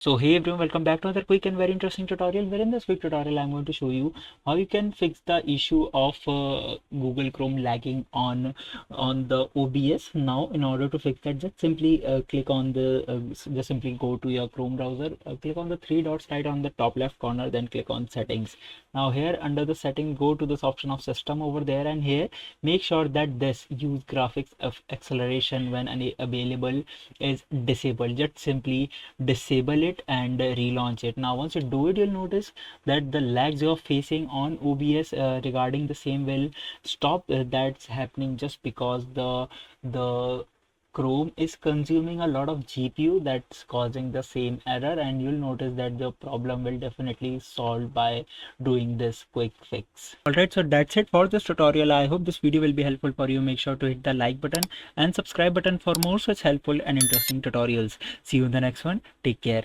So hey everyone, welcome back to another quick and very interesting tutorial. Where in this quick tutorial I'm going to show you how you can fix the issue of Google Chrome lagging on the OBS. Now in order to fix that, just simply click on the just simply go to your Chrome browser, click on the three dots right on the top left corner, then click on settings. Now here under the setting, go to this option of system over there, and here make sure that this use graphics of acceleration when available is disabled. Just simply disable it and relaunch it. Now once you do it, you'll notice that the lags you're facing on OBS regarding the same will stop. That's happening just because the Chrome is consuming a lot of GPU that's causing the same error, and you'll notice that the problem will definitely solve by doing this quick fix. Alright, so that's it for this tutorial. I hope this video will be helpful for you. Make sure to hit the like button and subscribe button for more such helpful and interesting tutorials. See you in the next one. Take care.